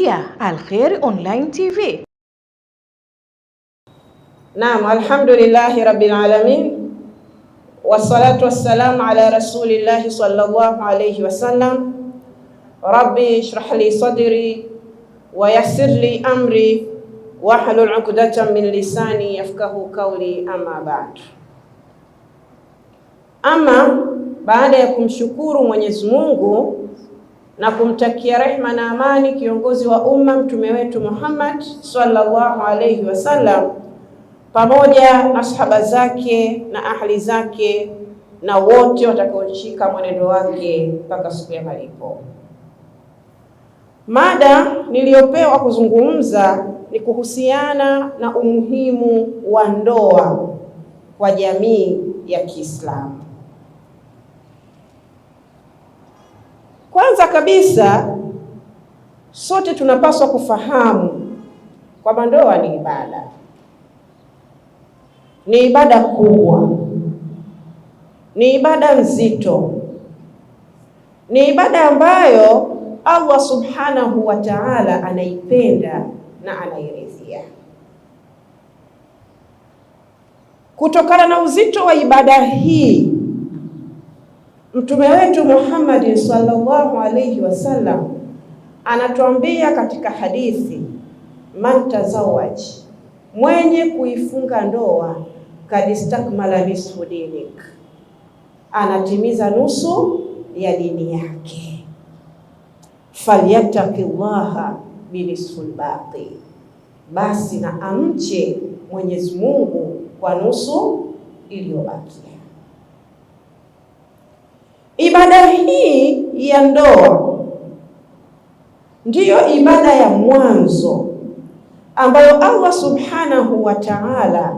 kupitia Al-Khair Online TV. Naam, alhamdulillahi rabbil alamin, wassalatu wassalamu ala rasulillahi sallallahu alayhi wasallam. Rabbi shrah li sadri wa yassir li amri wahlul 'uqdatan min lisani yafqahu qawli, amma ba'd. Ama baada ya kumshukuru Mwenyezi Mungu na kumtakia rehma na amani kiongozi wa umma mtume wetu Muhammad sallallahu alayhi wasallam, pamoja na sahaba zake na ahli zake na wote watakaoshika mwenendo wake mpaka siku ya malipo. Mada niliyopewa kuzungumza ni kuhusiana na umuhimu wa ndoa kwa jamii ya Kiislamu. Kwanza kabisa, sote tunapaswa kufahamu kwamba ndoa ni ibada. Ni ibada kubwa, ni ibada nzito, ni ibada ambayo Allah subhanahu wa ta'ala anaipenda na anairidhia. Kutokana na uzito wa ibada hii, mtume wetu Muhammad sallallahu alayhi wasallam anatuambia katika hadithi, man tazawaj, mwenye kuifunga ndoa, kadistakmala nisfu dinik, anatimiza nusu ya dini yake. Falyattaqillaha binisful baqi, basi na amche Mwenyezi Mungu kwa nusu iliyobakia. Ibada hii ya ndoa ndiyo ibada ya mwanzo ambayo Allah subhanahu wa ta'ala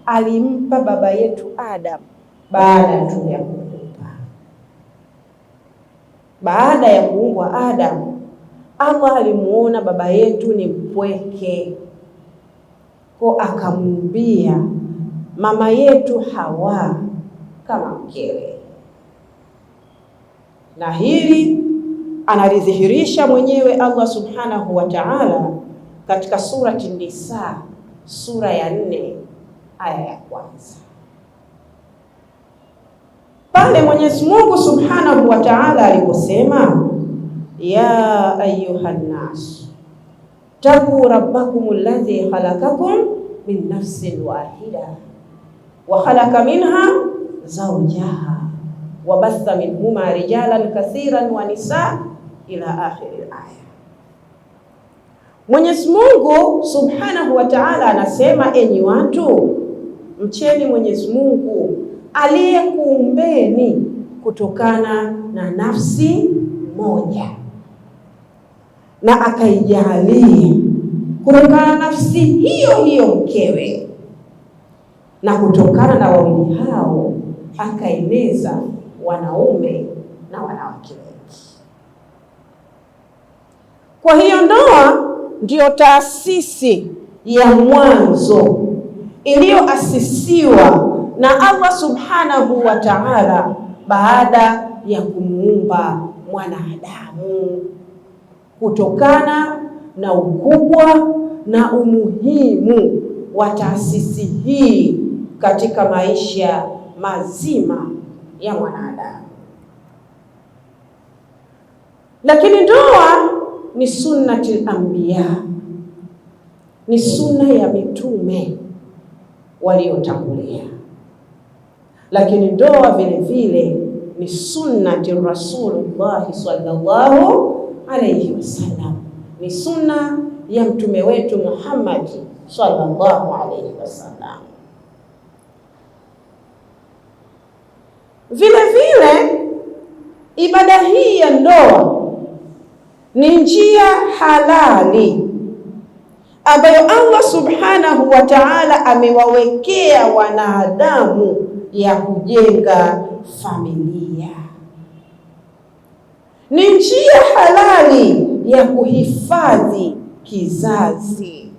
alimpa baba yetu Adam baada tu ya kuumba. Baada ya kuumbwa Adam, Allah alimuona baba yetu ni mpweke, kwa akamuumbia mama yetu Hawa kama mkewe. Na hili analidhihirisha mwenyewe Allah subhanahu wa ta'ala katika surati Nisa, sura ya 4 aya ya kwanza. Pale Mwenyezi Mungu subhanahu wa ta'ala aliposema, ya ayyuhan nas taqu rabbakum alladhi khalaqakum min nafsin wahida wa khalaqa minha zawjaha wa batha minhuma rijalan kathiran wa nisaa ila akhir al-aya. Mwenyezi Mungu subhanahu wa ta'ala anasema, enyi watu, mcheni Mwenyezi Mungu aliyekuumbeni kutokana na nafsi moja, na akaijalia kutokana na nafsi hiyo hiyo mkewe, na kutokana na wawili hao akaeneza wanaume na wanawake wengi. Kwa hiyo ndoa ndiyo taasisi ya mwanzo iliyoasisiwa na Allah subhanahu wa ta'ala baada ya kumuumba mwanadamu, kutokana na ukubwa na umuhimu wa taasisi hii katika maisha mazima ya mwanadamu. Lakini ndoa ni sunnatul anbiya, ni sunna ya mitume waliotangulia. Lakini ndoa vile vile ni sunnati Rasulullah sallallahu alayhi wasallam, ni sunna ya mtume wetu Muhammad sallallahu alayhi wasallam. Vile vile ibada hii ya ndoa ni njia halali ambayo Allah subhanahu wa ta'ala amewawekea wanadamu ya kujenga familia. Ni njia halali ya kuhifadhi kizazi,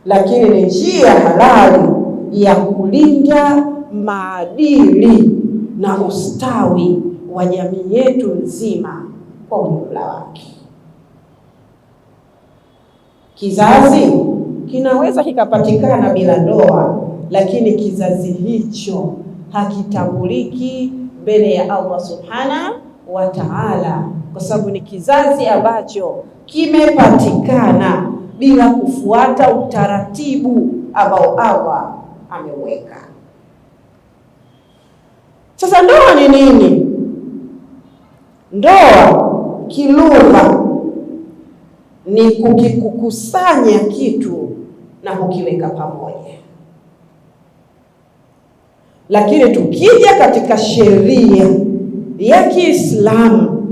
lakini ni njia halali ya kulinda maadili na ustawi wa jamii yetu nzima kwa ujumla wake. Kizazi kinaweza kikapatikana bila ndoa, lakini kizazi hicho hakitambuliki mbele ya Allah subhanahu wa ta'ala, kwa sababu ni kizazi ambacho kimepatikana bila kufuata utaratibu ambao Allah ameweka. Sasa ndoa ni nini? Ndoa kilugha ni kukusanya kitu na kukiweka pamoja, lakini tukija katika sheria ya Kiislamu,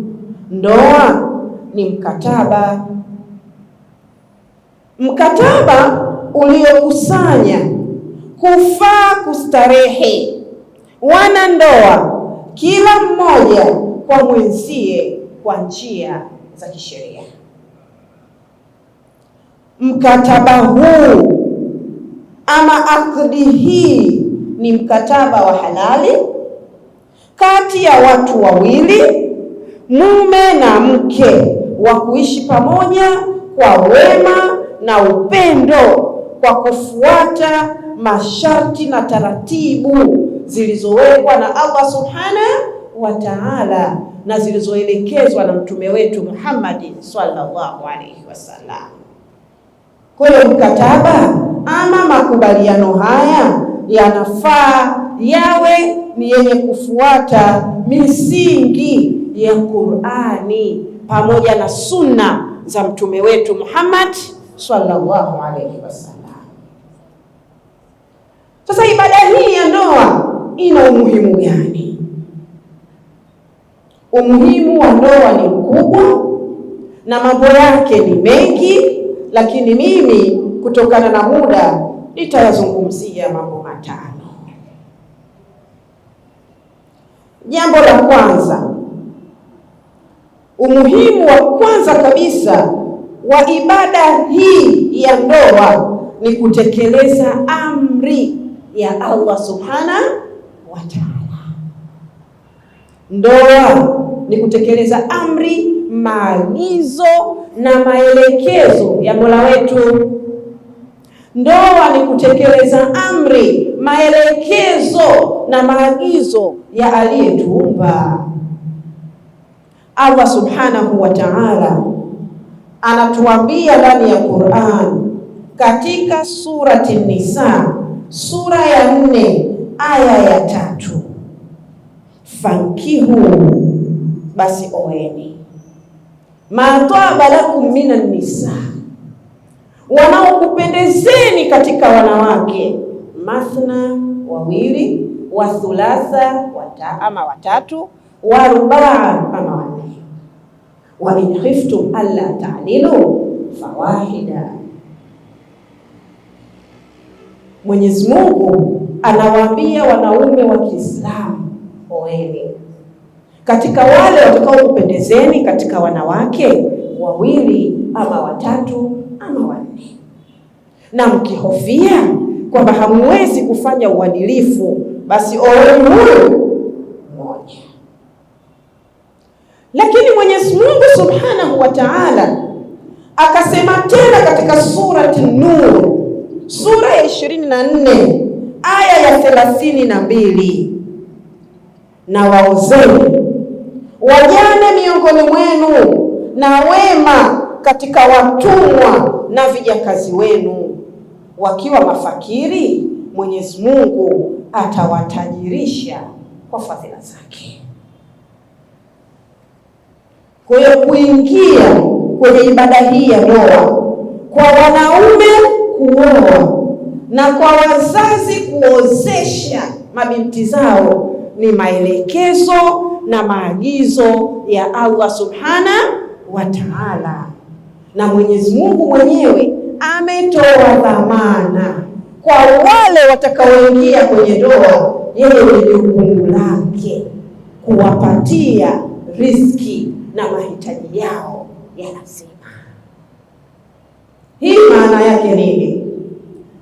ndoa ni mkataba. Mkataba uliokusanya kufaa kustarehe wana ndoa kila mmoja kwa mwenzie kwa njia za kisheria. Mkataba huu ama akdi hii ni mkataba wa halali kati ya watu wawili, mume na mke, wa kuishi pamoja kwa wema na upendo kwa kufuata masharti na taratibu zilizowekwa na Allah subhanahu wa ta'ala na zilizoelekezwa na mtume wetu Muhammad sallallahu alaihi wasallam. Kwa hiyo mkataba ama makubaliano haya yanafaa yawe ni yenye kufuata misingi ya Qur'ani pamoja na sunna za mtume wetu Muhammad sallallahu alaihi wasallam. Sasa ibada hii ya ndoa ina umuhimu gani? Umuhimu wa ndoa ni mkubwa na mambo yake ni mengi, lakini mimi kutokana na muda nitayazungumzia mambo matano. Jambo la kwanza, umuhimu wa kwanza kabisa wa ibada hii ya ndoa ni kutekeleza amri ya Allah subhanahu wa ta'ala. Ndoa ni kutekeleza amri, maagizo na maelekezo ya Mola wetu. Ndoa ni kutekeleza amri, maelekezo na maagizo ya aliyetuumba. Allah subhanahu wa ta'ala anatuambia ndani ya Qur'an katika surati Nisa sura ya 4 aya ya 3, fankihu, basi oeni, mataba lakum minan nisa, wanaokupendezeni katika wanawake, mathna, wawili, wa thulatha, ama watatu, wa rubaa, ama wanne, wa in khiftum alla ta'dilu fawahida. Mwenyezi Mungu anawaambia wanaume wa Kiislamu, oeni katika wale watakao kupendezeni katika wanawake, wawili ama watatu ama wanne, na mkihofia kwamba hamwezi kufanya uadilifu, basi oeni huyu mmoja. Lakini Mwenyezi Mungu Subhanahu wa Ta'ala akasema tena katika surati Nur sura ya 24 aya ya 32, na waozeni wajane miongoni mwenu na wema katika watumwa na vijakazi wenu, wakiwa mafakiri Mwenyezi Mungu atawatajirisha kwa fadhila zake. Kwa hiyo kuingia kwenye ibada hii ya ndoa, kwa wanaume kuoa na kwa wazazi kuozesha mabinti zao, ni maelekezo na maagizo ya Allah subhanahu wa ta'ala, na Mwenyezi Mungu mwenyewe ametoa dhamana kwa wale watakaoingia kwenye ndoa. Yeye ni jukumu lake kuwapatia riziki na mahitaji yao ya lazima. Hii maana yake nini?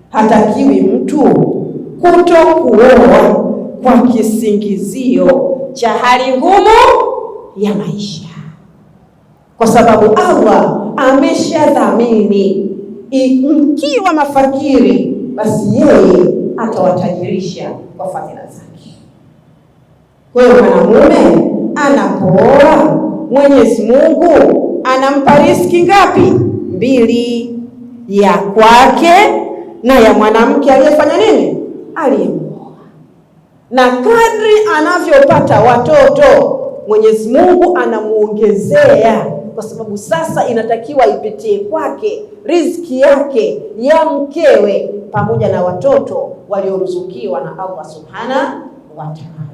Hatakiwi mtu kutokuoa kwa kisingizio cha hali ngumu ya maisha, kwa sababu Allah ameshadhamini mkiwa mafakiri, basi yeye atawatajirisha kwa fadhila zake. Kwa hiyo mwanamume anapooa, Mwenyezi Mungu anampa riziki ngapi? 2, ya kwake na ya mwanamke aliyefanya nini? Aliyemuoa. Na kadri anavyopata watoto, Mwenyezi Mungu anamuongezea, kwa sababu sasa inatakiwa ipitie kwake riziki yake ya mkewe pamoja na watoto walioruzukiwa na Allah Subhanahu wa Ta'ala.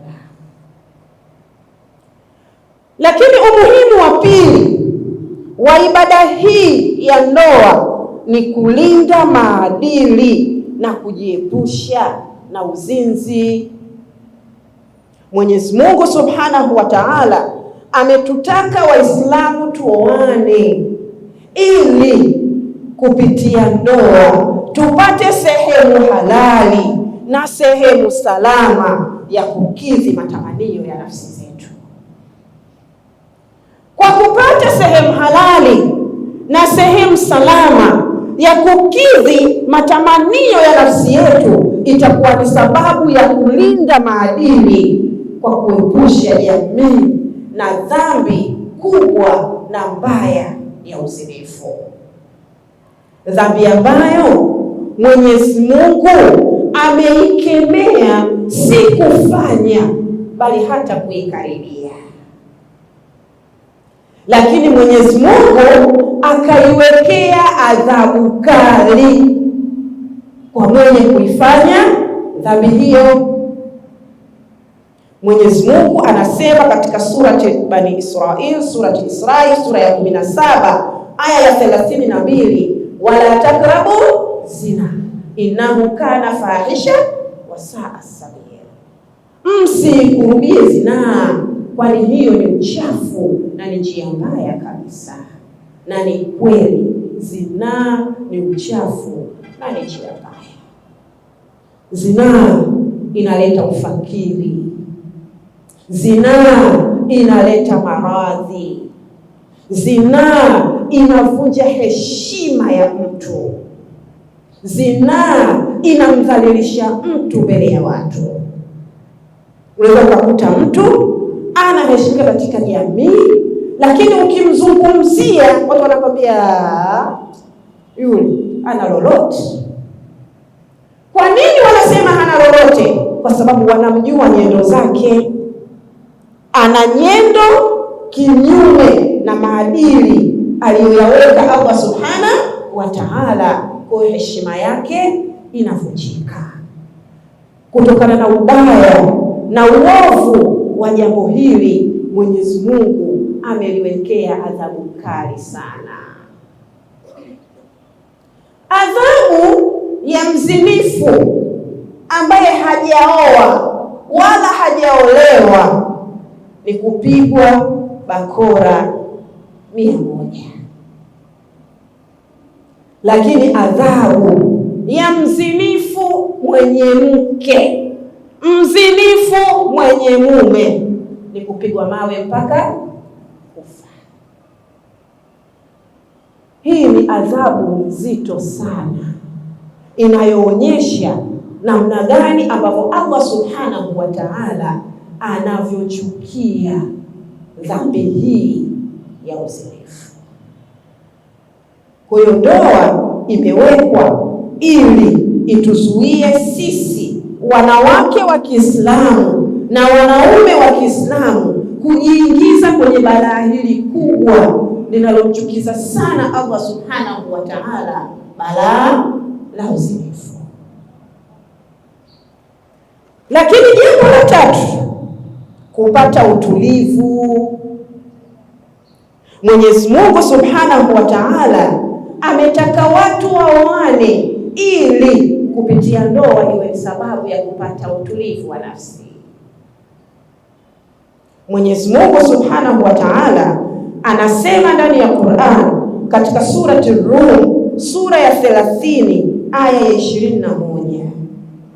Lakini umuhimu wa pili wa ibada hii ya ndoa ni kulinda maadili na kujiepusha na uzinzi. Mwenyezi Mungu Subhanahu wa Ta'ala ametutaka Waislamu tuoane ili kupitia ndoa tupate sehemu halali na sehemu salama ya kukidhi matamanio ya nafsi zetu. Kwa kupata sehemu halali na sehemu salama ya kukidhi matamanio ya nafsi yetu, itakuwa ni sababu ya kulinda maadili kwa kuepusha jamii na dhambi kubwa na mbaya ya uzinifu. Dhambi ambayo Mwenyezi Mungu ameikemea si kufanya bali hata kuikaribia. Lakini Mwenyezi Mungu akaiwekea adhabu kali kwa mwenye kuifanya dhambi hiyo. Mwenyezi Mungu anasema katika surati Bani Israil, surati Israil, sura ya 17 aya ya 32, wala takrabu zina innahu kana fahisha wa saa sabila, msikurubie zinaa kwani hiyo ni uchafu na ni njia mbaya kabisa. Na ni kweli zinaa ni uchafu na ni njia mbaya. Zinaa inaleta ufakiri, zinaa inaleta maradhi, zinaa inavunja heshima ya mtu, zinaa inamdhalilisha mtu mbele ya watu. Unaweza kukuta mtu anaheshimika katika jamii, lakini ukimzungumzia watu wanakwambia yule ana lolote. Kwa nini wanasema hana lolote? Kwa sababu wanamjua nyendo zake. Ana nyendo kinyume na maadili aliyoyaweka Allah Subhanahu wa Ta'ala, kwa heshima yake inavunjika. Kutokana na ubaya na uovu wa jambo hili, Mwenyezi Mungu ameliwekea adhabu kali sana. Adhabu ya mzinifu ambaye hajaoa wala hajaolewa ni kupigwa bakora 100. Lakini adhabu ya mzinifu mwenye mke, mzinifu mwenye mume ni kupigwa mawe mpaka kufa. Hii ni adhabu nzito sana, inayoonyesha namna gani ambavyo Allah Subhanahu wa Ta'ala anavyochukia dhambi hii ya uzinifu. Kwa hiyo ndoa imewekwa ili ituzuie sisi wanawake wa Kiislamu na wanaume wa Kiislamu kujiingiza kwenye balaa hili kubwa linalomchukiza sana Allah Subhanahu wa Ta'ala, balaa la uzinifu. Lakini jambo la tatu, kupata utulivu. Mwenyezi Mungu Subhanahu wa Ta'ala ametaka watu waoane ili kupitia ndoa iwe sababu ya kupata utulivu wa nafsi. Mwenyezi Mungu Subhanahu wa Ta'ala anasema ndani ya Qur'an katika surati Rum, sura ya 30 aya ya 21,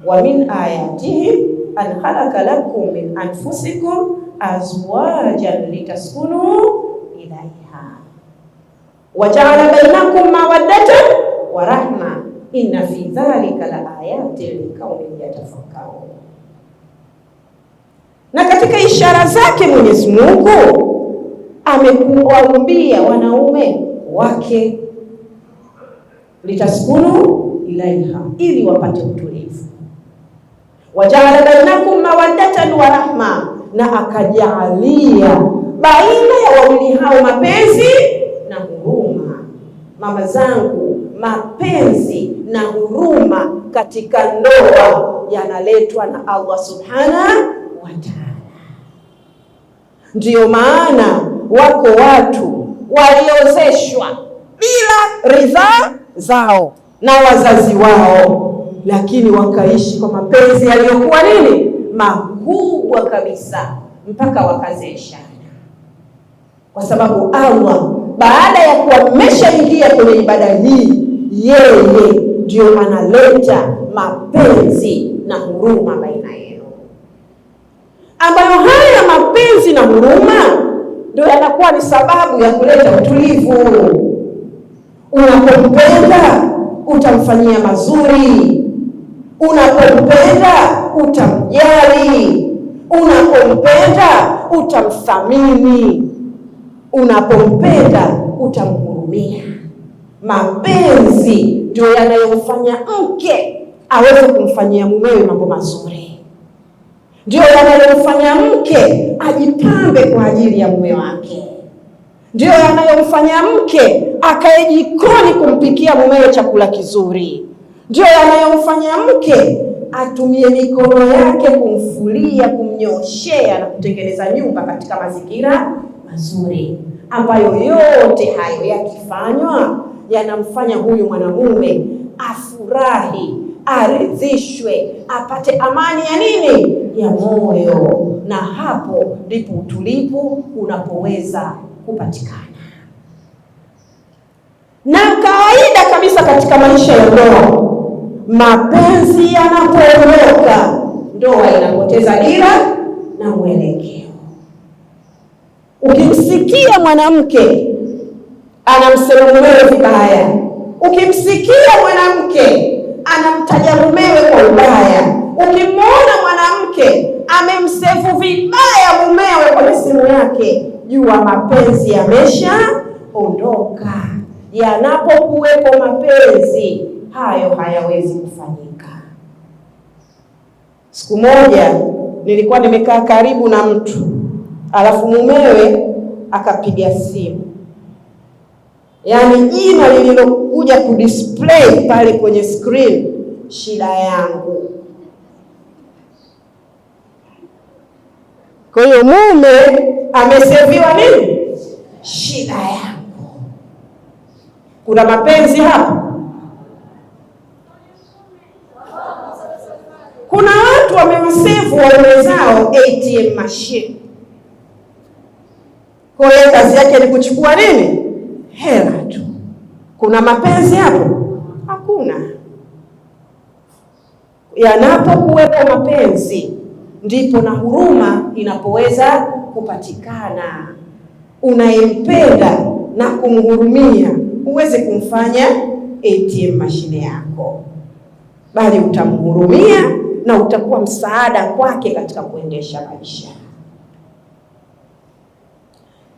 wa min ayatihi an khalaqa lakum min anfusikum azwajan litaskunu ilaiha wa ja'ala bainakum mawaddatan wa rahma, inna fi dhalika la ayatin liqaumin yatafakkarun. Na katika ishara zake Mwenyezi Mungu amekuambia wanaume wake litaskunu ilaiha, ili wapate utulivu. Wajaala bainakum mawaddatan wa rahma, na akajalia baina ya wawili hao mapenzi na huruma. Mama zangu, mapenzi na huruma katika ndoa yanaletwa na Allah subhanahu wa ta'ala. Ndiyo maana wako watu waliozeshwa bila ridhaa zao na wazazi wao, lakini wakaishi kwa mapenzi yaliyokuwa nini? Makubwa kabisa, mpaka wakazeshana. Kwa sababu Allah baada ya kuwa mmeshaingia kwenye ibada hii, yeye ndio analeta mapenzi na huruma baina yenu, ambayo haya mapenzi na huruma ndio yanakuwa ni sababu ya kuleta utulivu. Unapompenda utamfanyia mazuri, unapompenda utamjali, unapompenda utamthamini, unapompenda utamhurumia. Mapenzi ndio yanayomfanya mke aweze kumfanyia mumewe mambo mazuri, ndio yanayomfanya mke ajipambe kwa ajili ya mume wake, ndio yanayomfanya mke akae jikoni kumpikia mumewe chakula kizuri, ndio yanayomfanya mke atumie mikono yake kumfulia, kumnyoshea na kutengeneza nyumba katika mazingira mazuri, ambayo yote hayo yakifanywa yanamfanya huyu mwanamume afurahi, aridhishwe, apate amani ya nini? Ya moyo. Na hapo ndipo utulivu unapoweza kupatikana. Na kawaida kabisa katika maisha ya ndoa, mapenzi yanapoondoka, ndoa inapoteza dira na mwelekeo. Ukimsikia mwanamke anamsema mumewe vibaya, ukimsikia mwanamke anamtaja mumewe kwa ubaya, ukimwona mwanamke amemsefu vibaya mumewe kwenye simu yake, jua mapenzi yameshaondoka. Yanapokuwepo mapenzi, hayo hayawezi kufanyika. Siku moja nilikuwa nimekaa karibu na mtu, alafu mumewe akapiga simu. Yaani jina lililokuja kudisplay pale kwenye screen, shida yangu. Kwa hiyo mume ameseviwa nini? Shida yangu. Kuna mapenzi hapa? Kuna watu wamewasevu waume zao ATM machine. Kwa hiyo kazi yake ni kuchukua nini? Hela tu. Kuna mapenzi hapo? Hakuna. Yanapokuwepo mapenzi, ndipo na huruma inapoweza kupatikana. Unayempenda na kumhurumia, uweze kumfanya ATM mashine yako, bali utamhurumia na utakuwa msaada kwake katika kuendesha maisha.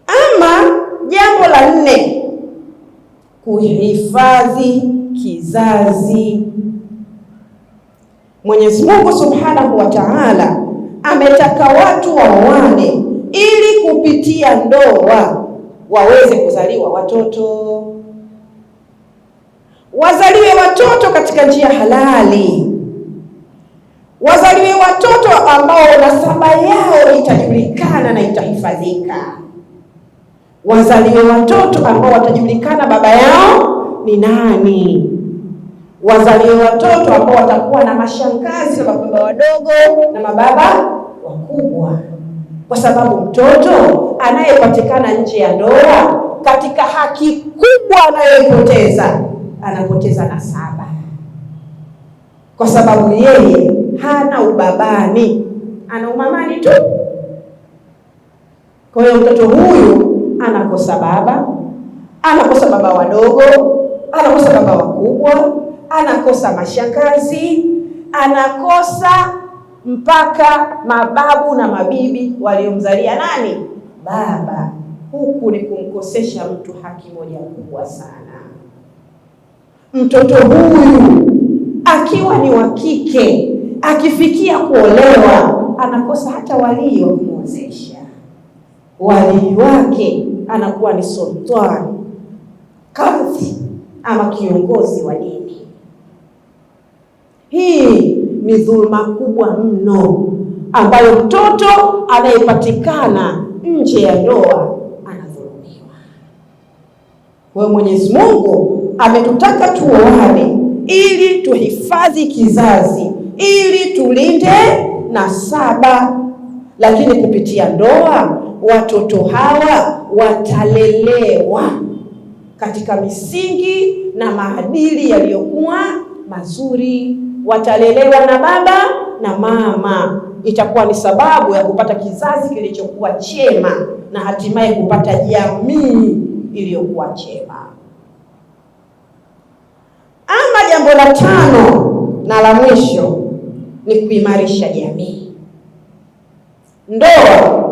Ama jambo la 4, kuhifadhi kizazi. Mwenyezi Mungu Subhanahu wa Ta'ala ametaka watu waoane ili kupitia ndoa waweze kuzaliwa watoto. Wazaliwe watoto katika njia halali. Wazaliwe watoto ambao nasaba yao itajulikana na itahifadhika. Wazaliwe watoto ambao watajulikana baba yao ni nani. Wazaliwe watoto ambao watakuwa na mashangazi na mababa wadogo na mababa wakubwa. Kwa sababu mtoto anayepatikana nje ya ndoa, katika haki kubwa anayoipoteza, anapoteza nasaba. Kwa sababu yeye hana ubabani, ana umamani tu. Kwa hiyo mtoto huyu anakosa baba, anakosa baba wadogo, anakosa baba wakubwa, anakosa mashangazi, anakosa mpaka mababu na mabibi waliomzalia nani? Baba. Huku ni kumkosesha mtu haki moja kubwa sana. Mtoto huyu akiwa ni wa kike, akifikia kuolewa, anakosa hata walii wa kumwozesha. Walii wake anakuwa ni sultani, kadhi ama kiongozi wa dini. Hii ni dhulma kubwa mno ambayo mtoto anayepatikana nje ya ndoa anadhulumiwa. Kwa Mwenyezi Mungu ametutaka tuoane ili tuhifadhi kizazi, ili tulinde nasaba, lakini kupitia ndoa watoto hawa watalelewa katika misingi na maadili yaliyokuwa mazuri. Watalelewa na baba na mama. Itakuwa ni sababu ya kupata kizazi kilichokuwa chema na hatimaye kupata jamii iliyokuwa chema. Ama jambo la tano na la mwisho ni kuimarisha jamii. Ndoa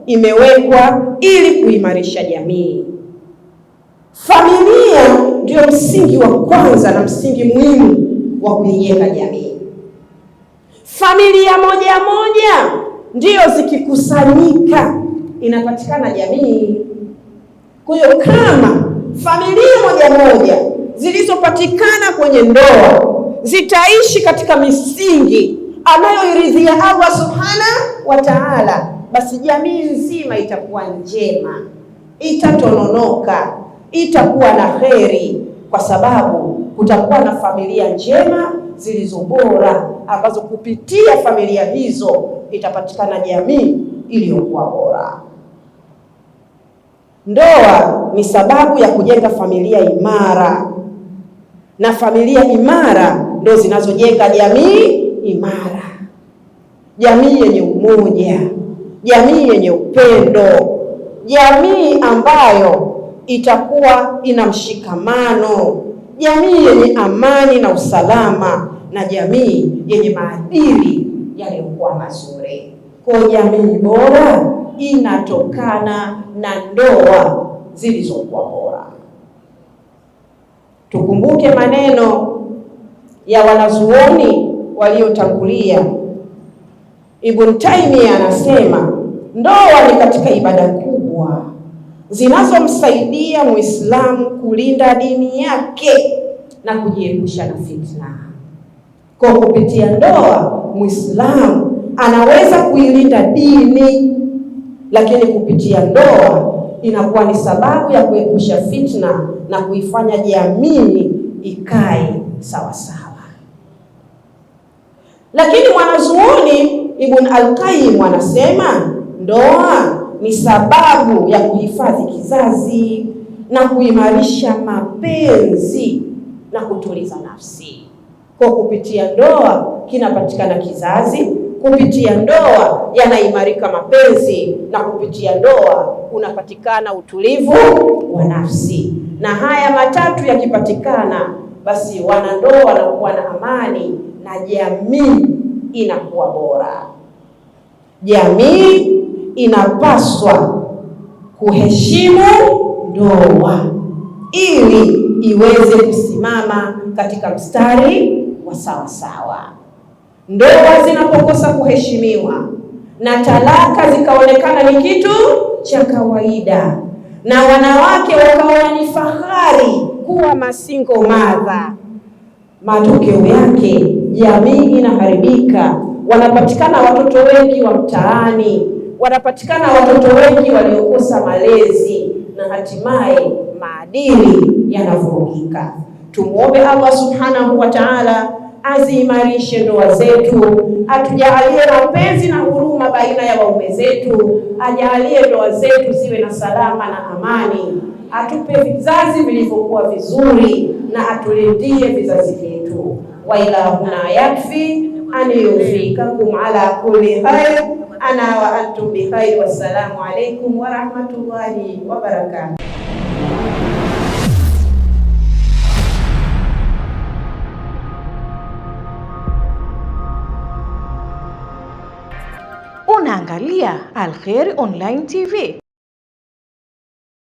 imewekwa ili kuimarisha jamii. Familia ndio msingi wa kwanza na msingi muhimu wa kuijenga jamii. Familia moja moja ndio zikikusanyika inapatikana jamii. Kwa hiyo kama familia moja moja zilizopatikana kwenye ndoa zitaishi katika misingi anayoiridhia Allah Subhanahu wa Ta'ala, basi jamii nzima itakuwa njema, itatononoka, itakuwa na kheri, kwa sababu kutakuwa na familia njema zilizo bora, ambazo kupitia familia hizo itapatikana jamii iliyokuwa bora. Ndoa ni sababu ya kujenga familia imara, na familia imara ndio zinazojenga jamii imara, jamii yenye umoja, jamii yenye upendo, jamii ambayo itakuwa ina mshikamano, jamii yenye amani na usalama, na jamii yenye maadili yaliyokuwa mazuri. Kwa jamii bora inatokana na ndoa zilizokuwa bora. Tukumbuke maneno ya wanazuoni waliotangulia. Ibn Taymiyyah anasema ndoa ni katika ibada kubwa zinazomsaidia Muislamu kulinda dini yake na kujiepusha na fitna. Kwa kupitia ndoa Muislamu anaweza kuilinda dini, lakini kupitia ndoa inakuwa ni sababu ya kuepusha fitna na kuifanya jamii ikae sawa sawa. Lakini mwanazuoni Ibn al-Qayyim anasema ndoa ni sababu ya kuhifadhi kizazi na kuimarisha mapenzi na kutuliza nafsi. Kwa kupitia ndoa kinapatikana kizazi, kupitia ndoa yanaimarika mapenzi, na kupitia ndoa unapatikana utulivu wa nafsi. Na haya matatu yakipatikana, basi wanandoa wanakuwa na amani na jamii inakuwa bora. Jamii inapaswa kuheshimu ndoa ili iweze kusimama katika mstari wa sawa sawa. Ndoa zinapokosa kuheshimiwa na talaka zikaonekana ni kitu cha kawaida, na wanawake wakaona ni fahari kuwa masingo madha, matokeo yake jamii inaharibika. Wanapatikana watoto wengi wa mtaani, wanapatikana watoto wengi waliokosa malezi, na hatimaye maadili yanavurugika. Tumuombe Allah Subhanahu wa Ta'ala aziimarishe ndoa zetu, atujalie mapenzi na huruma baina ya waume zetu, ajalie ndoa zetu ziwe na salama na amani, atupe vizazi vilivyokuwa vizuri na atulindie vizazi vyetu. Wa ilahuna yakfi an yufikakum ala kulli khair, ana wa antum bi khair. Wassalamu alaykum wa rahmatullahi wa barakatuh. Unaangalia Alkheri Online TV.